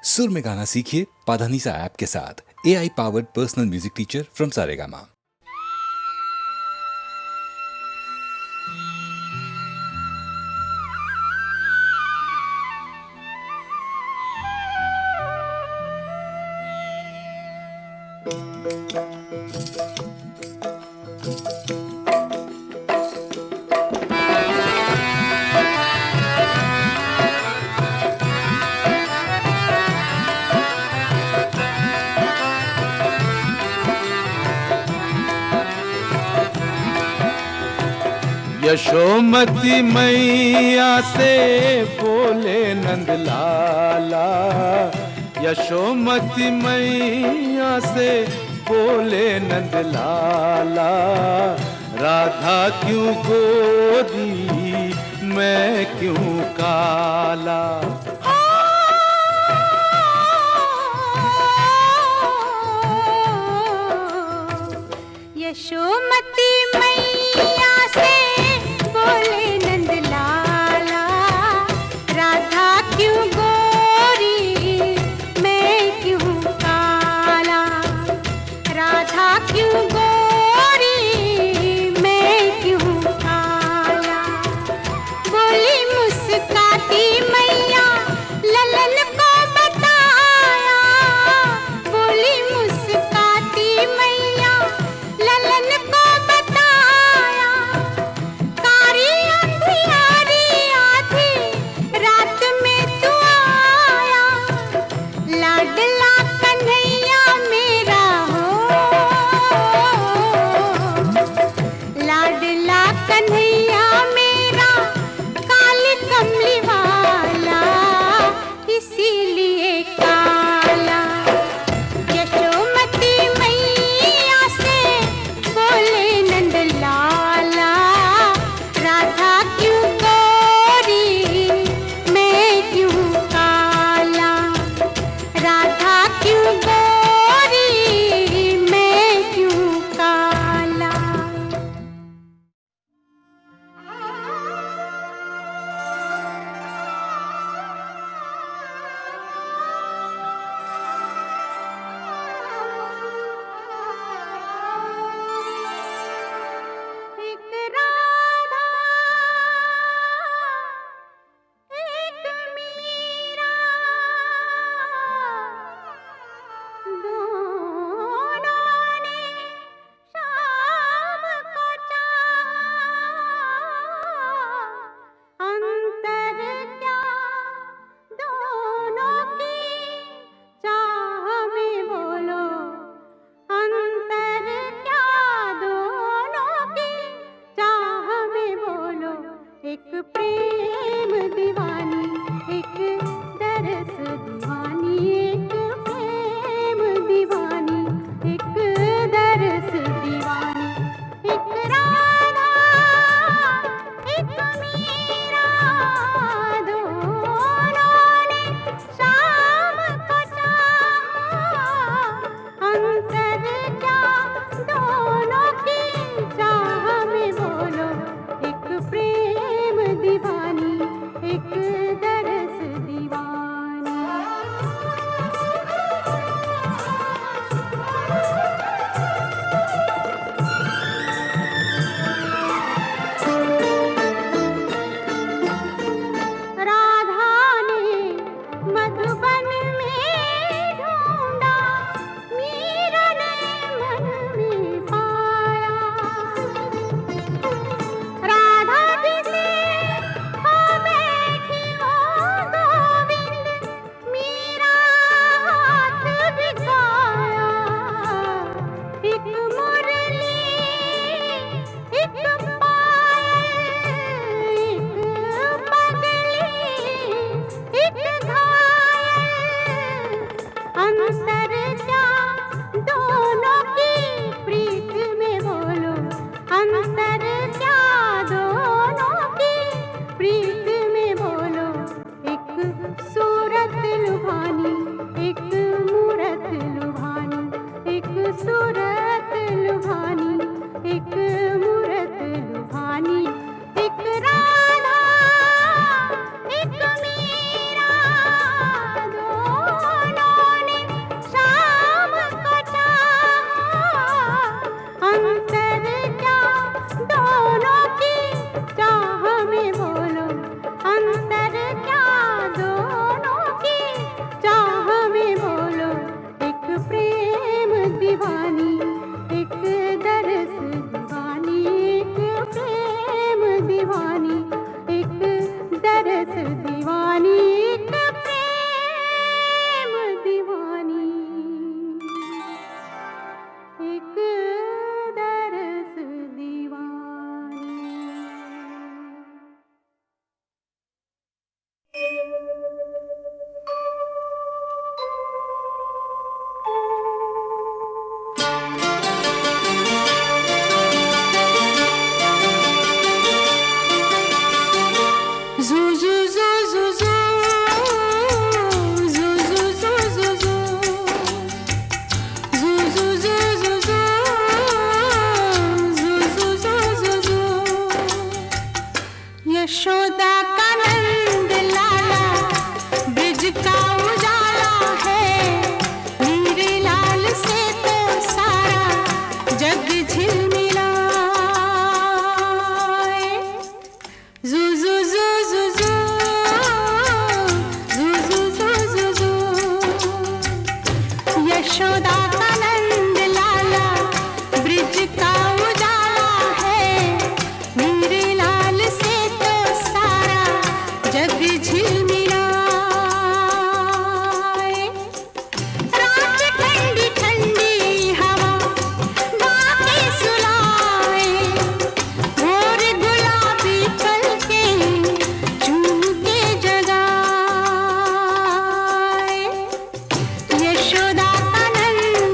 सुर में गाना सीखिए पाधानीसा ऐप के साथ। AI powered personal music teacher from Saregama. Yashomati मैया से बोले नंदलाला, यशोमती मैया से बोले नंदलाला, राधा क्यों गोरी मैं क्यों काला। यशोमती मैया से बोले नंदलाला, राधा क्यों गोरी मैं क्यों काला, राधा क्यों गोरी मैं क्यों काला। बोली मुस्काती मैया ललन को बताया, बोली मुस्काती मैया ललन को बताया। कारी अंधियारी आधी रात में तू आया, लाडला कन्हैया मेरा हो, लाडला कन्हैया मेरा काली कमली वाला इसीलिए काला। यशोमती मैया से बोले नंदलाला, राधा क्यों गोरी मैं क्यों काला, राधा क्यों गोरी मैं क्यों काला। एक राधा एक मीरा, दोनों ने शाम को चाहा, अंतर क्या दोनों की चाह में बोलो, अंतर क्या दोनों की चाह में बोलो। एक प्रेम दीवानी एक दरस दीवानी, एक प्रेम दीवानी एक दरस दीवानी। एक राधा एक मीरा, दोनों ने शाम को चाहा, अंतर क्या दोनों की चाह में बोलो। एक प्रेम दीवानी एक दरस दीवानी। राधा ने मधुबन में ढूंढा, मीरा ने मन में पाया। राधा जी से हो बैठी वो गोविंद, मीरा यशोदा का नंद लाला ब्रिज का उजाला है, मेरे लाल से तो सारा जग झिलमिलाए। रात ठंडी ठंडी हवा बाके सुलाए, और गुलाबी पलके चूम के जगाए। यशोदा का नंद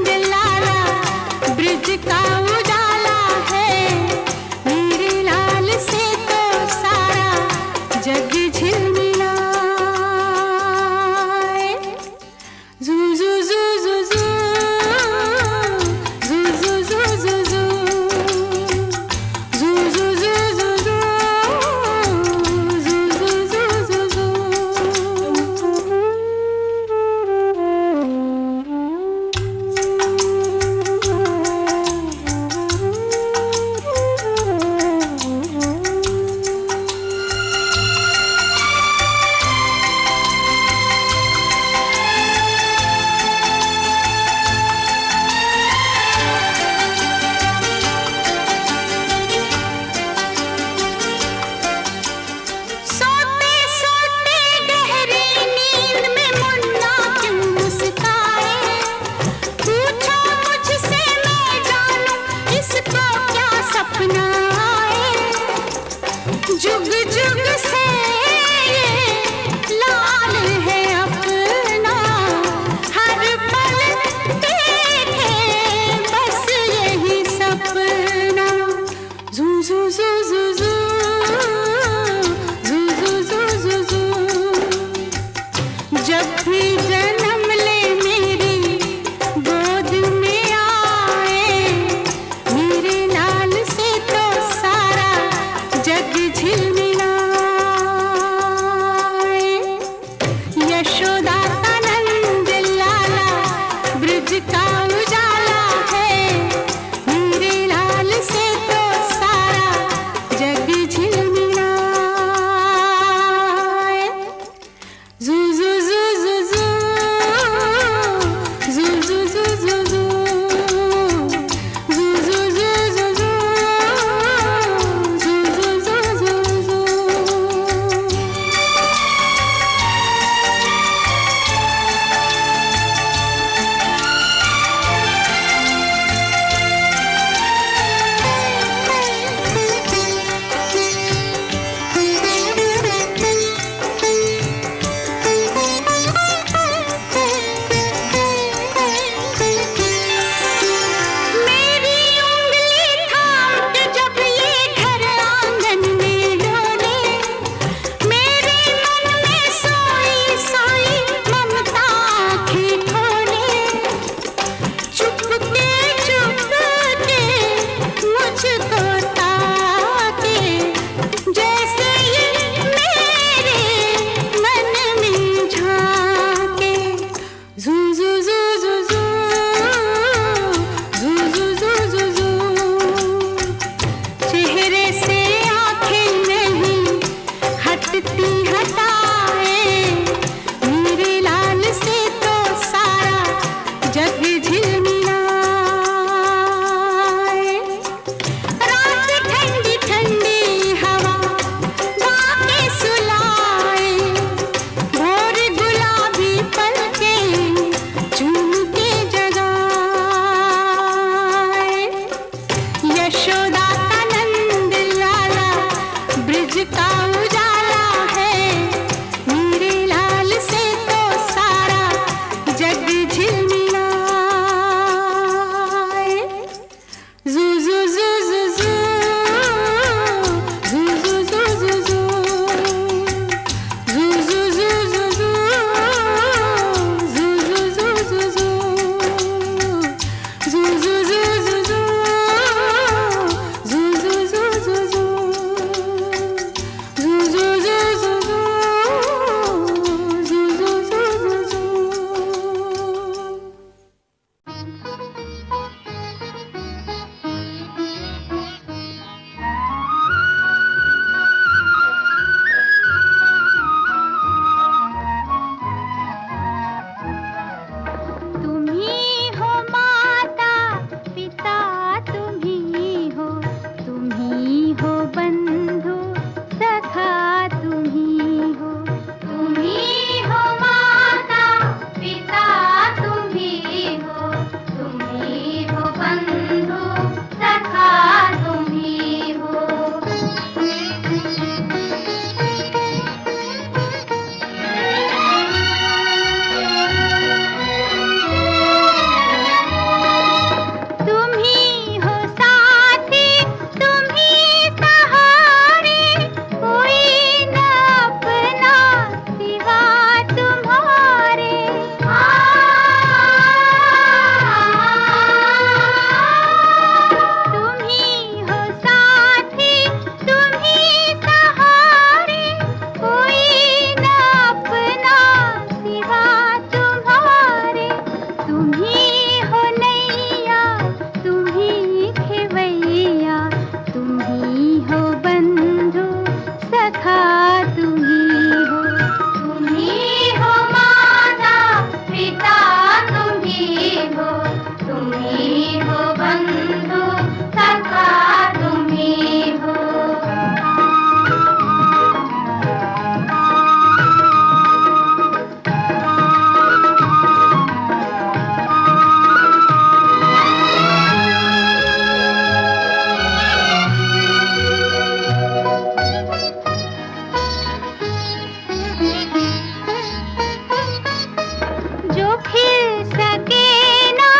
जो खिल सके ना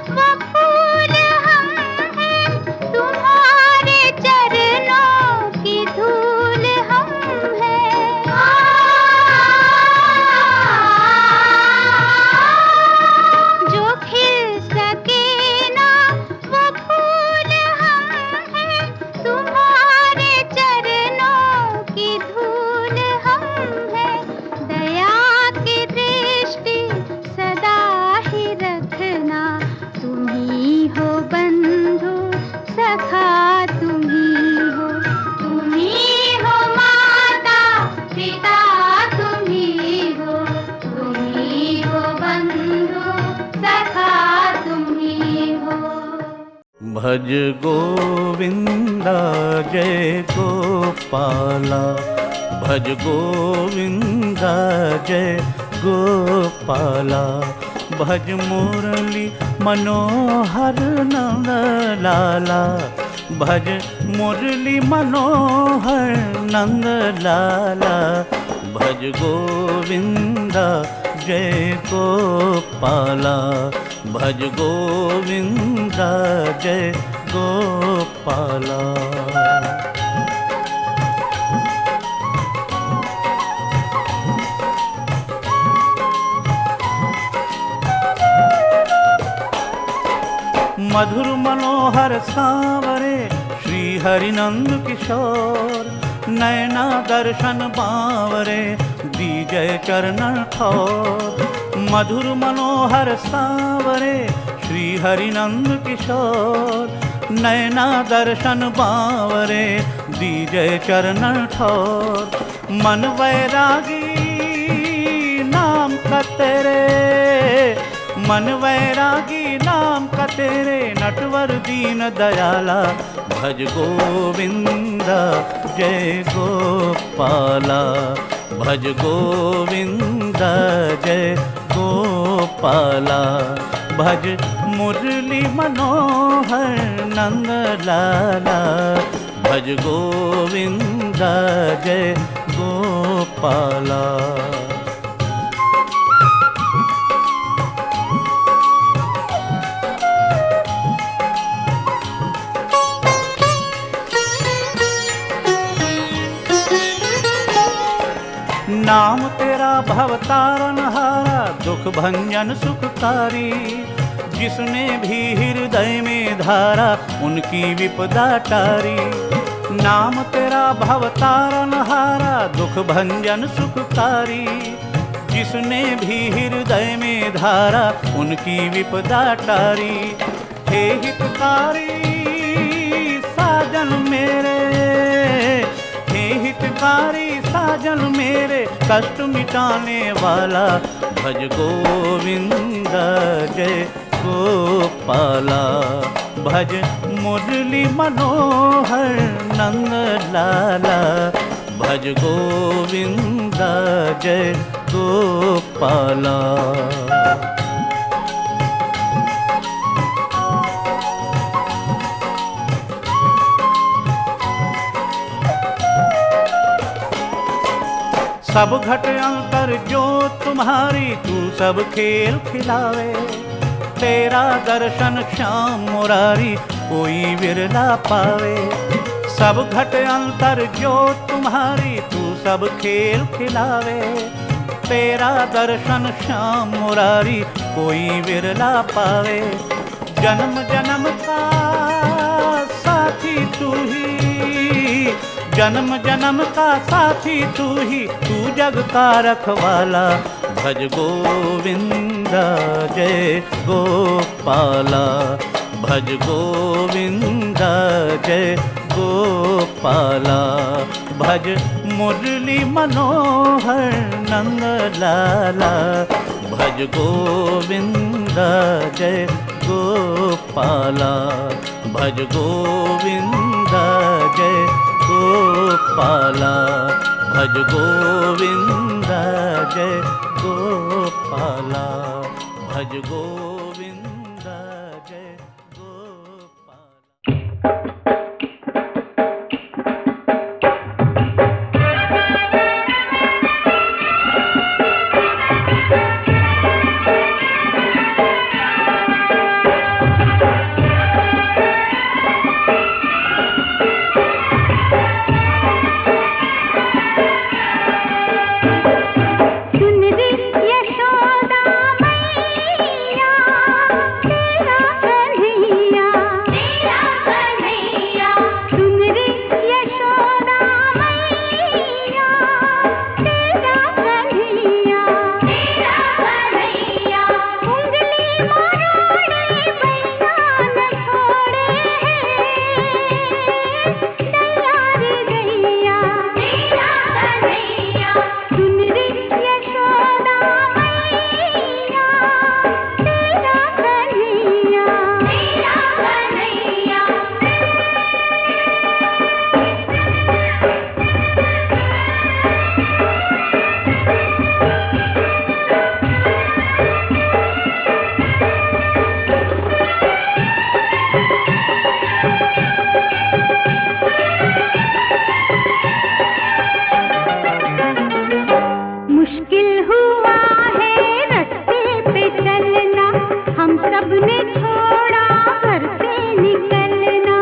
वो फूल हम हैं, तुम्हारे चरणों की धूल हम हैं। जो खिल सके ना वो फूल हम हैं, तुम्हारे चरणों की धूल हम हैं। दया की दृष्टि सदा ही रखना, तुम ही हो बंधु सखा, तुम ही हो माता पिता, तुम ही हो बंधु सखा, तुम ही हो। भज गोविंदा जय गोपाला, भज गोविंदा जय गोपाला, भज मुरली मनोहर नंद लाला, भज मुरली मनोहर नंद लाला, भज गोविंदा जय गोपाला, भज गोविंदा जय गोपाला। मधुर मनोहर सांवरे श्री हरिनंद किशोर, नैना दर्शन बावरे दीजय चरणन ठोर। मधुर मनोहर सांवरे श्री हरिनंद किशोर, नैना दर्शन बावरे दीजय चरणन ठोर। मन वैरागी नाम का तेरे, मन वैरागी नाम का तेरे, नटवर दीन दयाला, भज गोविंदा जय गोपाला, भज गोविंदा जय गोपाला, भज मुरली मनोहर नंद लाला, भज गोविंदा जय गोपाला। नाम तेरा भवतारण हारा, दुख भंजन सुखकारी, जिसने भी हृदय में धारा उनकी विपदा टारी। नाम तेरा भवतारण हारा, दुख भंजन सुखकारी, जिसने भी हृदय में धारा उनकी विपदा टारी। हे हितकारी साजन मेरे, हे हितकारी साजन मेरे, कष्ट मिटाने वाला, भज गोविंदा जय गोपाला, भज मुरली मनोहर नंद लाला, भज गोविंदा जय गोपाला। सब घट अंतर जो तुम्हारी, तू सब खेल खिलावे, तेरा दर्शन श्याम मुरारी कोई विरला पावे। सब घट अंतर जो तुम्हारी, तू सब खेल खिलावे, तेरा दर्शन श्याम मुरारी कोई विरला पावे। जन्म जन्म का साथी तू ही, जन्म जन्म का साथी तू ही, तू जग का रखवाला, भज गोविंदा जय गोपाला, भज गोविंदा जय गोपाला, भज मुरली मनोहर नंद लाला, भज गोविंदा जय गोपाला, भज गोविंदा जय गोपाला, भज गोविंदा जय गोपाला, भज गोविंदा जय गोपाला। सबने छोड़ा घर से निकलना,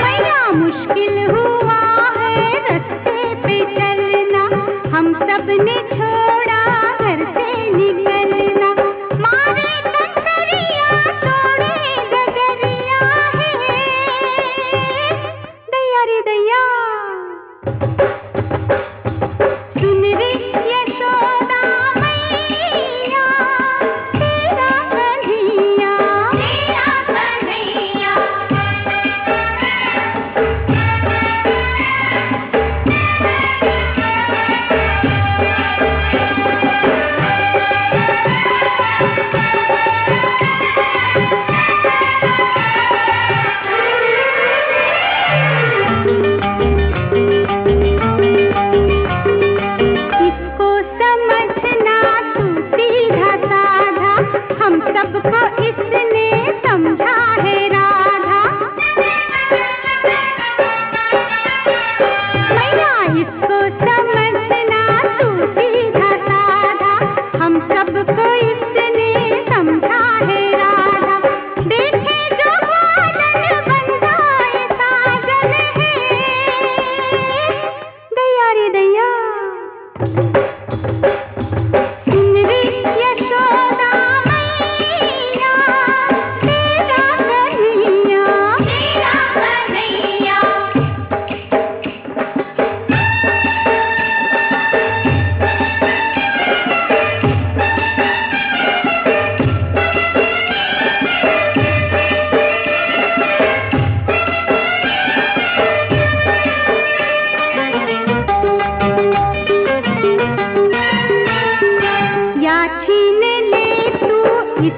मैया मुश्किल हुआ है रास्ते पे चलना, हम सबने छोड़ा घर से निकलना, मारे कंकरिया तोड़े डगरिया है, दैया रे दैया सुन रे यशोदा मैया, तेरा कन्हैया इसको समझना तू सीधा साधा, हम सबको इसने समझा है राधा, मैया इसको समझना तू सीधा साधा, हम सबको इसने समझा है राधा, देखे जो बादल बंधाए साजन है, दैया रे दैया सुन रे यशोदा मैया, तेरा कन्हैया या छीन ले तू इस